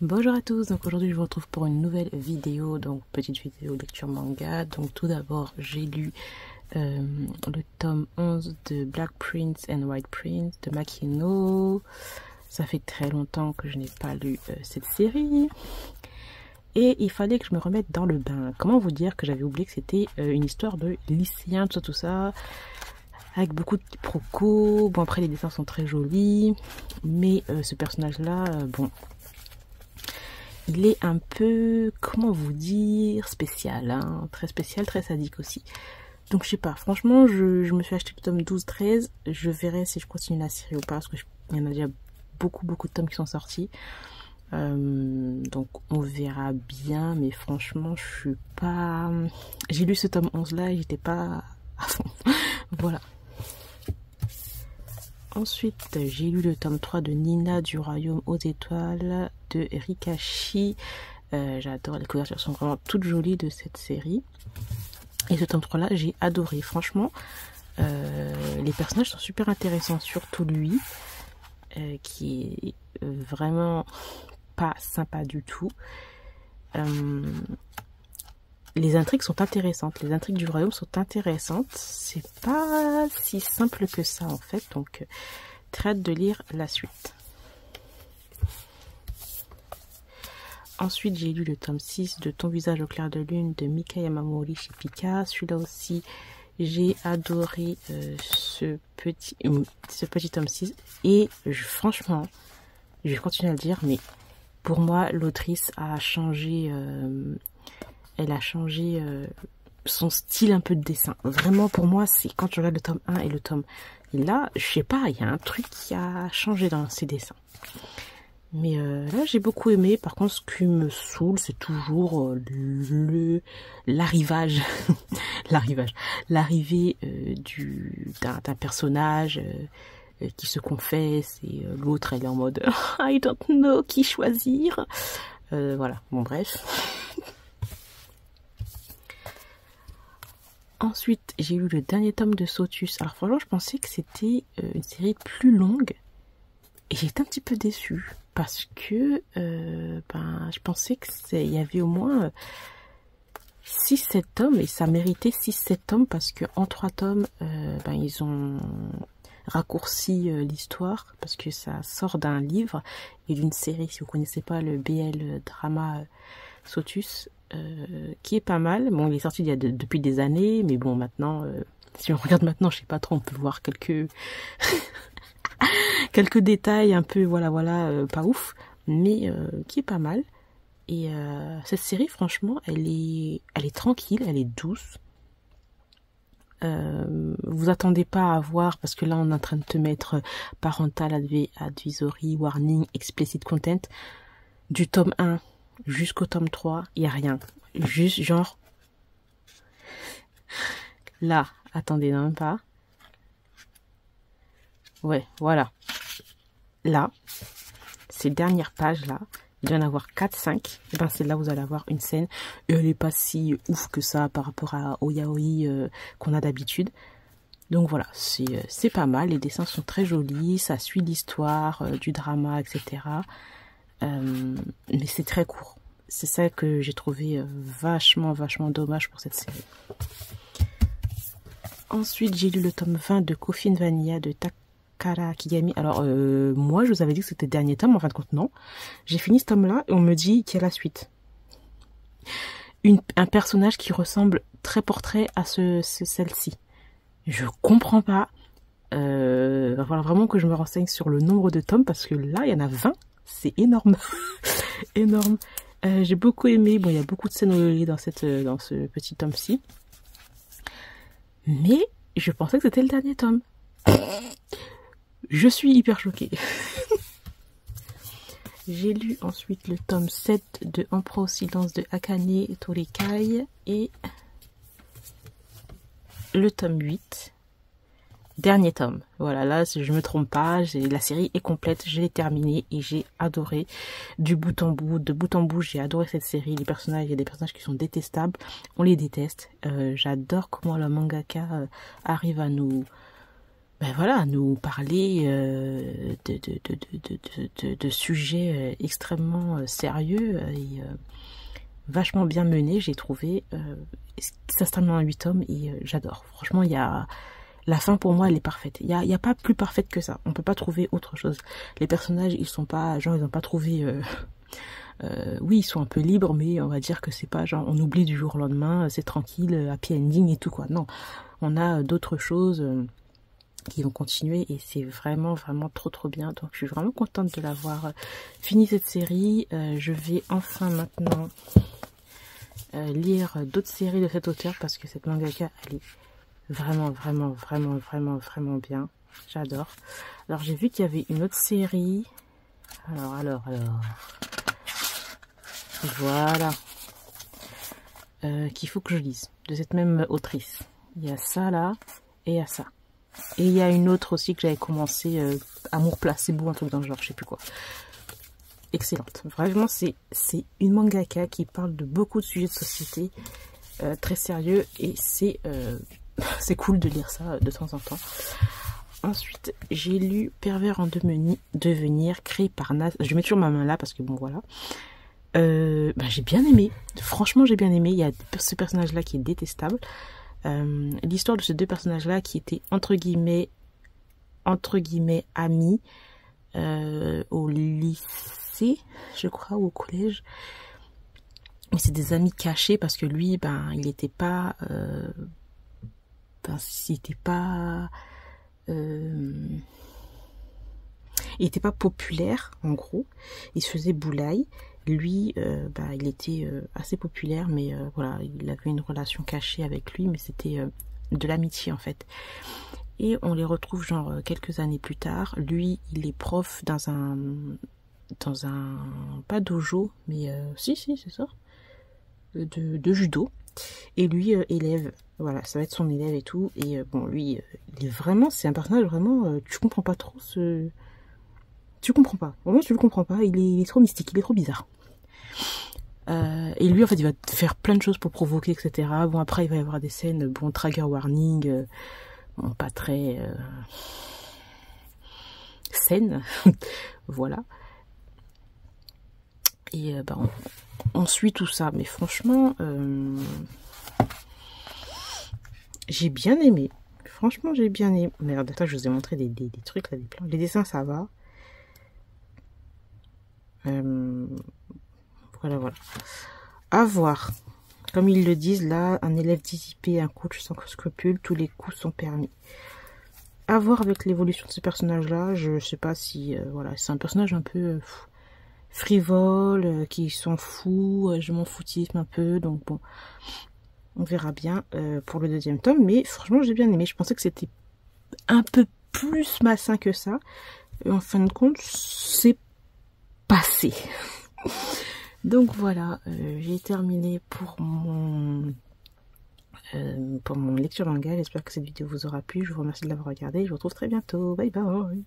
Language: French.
Bonjour à tous, donc aujourd'hui je vous retrouve pour une nouvelle vidéo, donc petite vidéo lecture manga. Donc tout d'abord j'ai lu le tome 11 de Black Prince and White Prince de Makino. Ça fait très longtemps que je n'ai pas lu cette série et il fallait que je me remette dans le bain. Comment vous dire que j'avais oublié que c'était une histoire de lycéen, tout ça avec beaucoup de quiproquos. Bon, après les dessins sont très jolis, mais ce personnage là, bon, il est un peu, comment vous dire, spécial, hein, très spécial, très sadique aussi. Donc je sais pas, franchement je me suis acheté le tome 12-13, je verrai si je continue la série ou pas, parce que il y en a déjà beaucoup de tomes qui sont sortis. Donc on verra bien, mais franchement je suis pas... J'ai lu ce tome 11 là et j'étais pas à fond. Voilà. Ensuite, j'ai lu le tome 3 de Nina du Royaume aux Étoiles de Rikashi. J'adore, les couvertures sont vraiment toutes jolies de cette série. Et ce tome 3 là, j'ai adoré. Franchement, les personnages sont super intéressants, surtout lui, qui est vraiment pas sympa du tout. Les intrigues sont intéressantes, les intrigues du royaume sont intéressantes, c'est pas si simple que ça en fait, donc très hâte de lire la suite. Ensuite j'ai lu le tome 6 de Ton visage au clair de lune de Mika Yamamori chez Pika. Celui-là aussi j'ai adoré ce petit tome 6 et franchement, je vais continuer à le dire, mais pour moi l'autrice a changé... elle a changé son style un peu de dessin. Vraiment, pour moi, c'est quand je regarde le tome 1 et le tome... Et là, je sais pas, il y a un truc qui a changé dans ses dessins. Mais là, j'ai beaucoup aimé. Par contre, ce qui me saoule, c'est toujours l'arrivage. L'arrivée d'un personnage qui se confesse et l'autre, elle est en mode « I don't know qui choisir ». Voilà, bon bref... Ensuite, j'ai lu le dernier tome de Sotus. Alors franchement, je pensais que c'était une série plus longue. Et j'étais un petit peu déçue. Parce que je pensais qu'il y avait au moins 6-7 tomes. Et ça méritait 6-7 tomes. Parce qu'en 3 tomes, ils ont raccourci l'histoire. Parce que ça sort d'un livre et d'une série. Si vous ne connaissez pas le BL drama Sotus... qui est pas mal. Bon, il est sorti depuis des années, mais bon, maintenant, si on regarde maintenant, je sais pas trop, on peut voir quelques quelques détails un peu, voilà, pas ouf, mais qui est pas mal. Et cette série, franchement, elle est tranquille, elle est douce. Vous attendez pas à voir, parce que là, on est en train de te mettre parental advisory, warning, explicit content, du tome 1 jusqu'au tome 3, il n'y a rien. Juste genre... Là, attendez, non, même pas. Ouais, voilà. Là, ces dernières pages là, il doit y en avoir 4-5. Et ben c'est là où vous allez avoir une scène. Et elle n'est pas si ouf que ça par rapport au yaoi qu'on a d'habitude. Donc voilà, c'est pas mal. Les dessins sont très jolis, ça suit l'histoire, du drama, etc. Mais c'est très court. C'est ça que j'ai trouvé vachement dommage pour cette série. Ensuite, j'ai lu le tome 20 de Coffin Vanilla de Takara Kigami. Alors, moi, je vous avais dit que c'était le dernier tome. En fin de compte, non. J'ai fini ce tome-là et on me dit qu'il y a la suite. Un personnage qui ressemble très portrait à celle-ci. Je comprends pas. Va falloir vraiment que je me renseigne sur le nombre de tomes parce que là, il y en a 20. C'est énorme. Énorme. J'ai beaucoup aimé. Bon, il y a beaucoup de scènes olé dans ce petit tome-ci. Mais je pensais que c'était le dernier tome. Je suis hyper choquée. J'ai lu ensuite le tome 7 de Empereur au silence de Akane Torikai et le tome 8. Dernier tome. Voilà, là, si je me trompe pas, la série est complète, je l'ai terminée et j'ai adoré de bout en bout, j'ai adoré cette série. Les personnages, il y a des personnages qui sont détestables, on les déteste. J'adore comment la mangaka arrive à nous ben voilà, nous parler de sujets extrêmement sérieux et vachement bien menés, j'ai trouvé. Ça se termine en 8 tomes et j'adore. Franchement, il y a... La fin, pour moi, elle est parfaite. Il y a pas plus parfaite que ça. On peut pas trouver autre chose. Les personnages, ils sont pas... Genre, ils ont pas trouvé... oui, ils sont un peu libres, mais on va dire que c'est pas genre on oublie du jour au lendemain, c'est tranquille, happy ending et tout quoi. Non, on a d'autres choses qui vont continuer et c'est vraiment vraiment trop bien. Donc je suis vraiment contente de l'avoir fini cette série. Je vais enfin maintenant lire d'autres séries de cet auteur parce que cette mangaka elle est vraiment bien. J'adore. Alors j'ai vu qu'il y avait une autre série. Alors. Voilà. Qu'il faut que je lise. De cette même autrice. Il y a ça là et il y a ça. Et il y a une autre aussi que j'avais commencé, Amour placebo, un truc dans le genre, je sais plus quoi. Excellente. Vraiment, c'est une mangaka qui parle de beaucoup de sujets de société, très sérieux, et c'est cool de lire ça de temps en temps. Ensuite, j'ai lu Pervers en devenir, créé par Naz. Je mets toujours ma main là parce que bon, voilà. J'ai bien aimé. Franchement, j'ai bien aimé. Il y a ce personnage-là qui est détestable. L'histoire de ces deux personnages-là qui étaient entre guillemets amis au lycée, je crois, ou au collège. Mais c'est des amis cachés parce que lui, il était pas, il était pas populaire en gros. Il se faisait boulaille. Lui, il était assez populaire, mais voilà, il avait une relation cachée avec lui, mais c'était de l'amitié en fait. Et on les retrouve genre quelques années plus tard. Lui, il est prof dans un pas dojo, mais si c'est ça, de judo. Et lui, élève, voilà, ça va être son élève et tout. Et bon, lui, il est vraiment, c'est un personnage vraiment, tu comprends pas trop ce... Tu comprends pas, vraiment tu le comprends pas, il est trop mystique, il est trop bizarre. Et lui en fait il va faire plein de choses pour provoquer, etc. Bon après il va y avoir des scènes, bon trigger warning, bon pas très saines, voilà. Et on suit tout ça, mais franchement j'ai bien aimé. Franchement j'ai bien aimé. Merde, attends, je vous ai montré des trucs là, des plans. Les dessins ça va. Voilà. À voir. Comme ils le disent là, un élève dissipé, un coach sans scrupule, tous les coups sont permis. À voir avec l'évolution de ce personnage-là. Je sais pas si... voilà, c'est un personnage un peu frivole, qui s'en fout. Je m'en foutisme un peu. Donc bon, on verra bien pour le deuxième tome. Mais franchement, j'ai bien aimé. Je pensais que c'était un peu plus malsain que ça. Et en fin de compte, c'est passé. Donc voilà, j'ai terminé pour mon lecture manga. J'espère que cette vidéo vous aura plu. Je vous remercie de l'avoir regardé. Je vous retrouve très bientôt. Bye bye.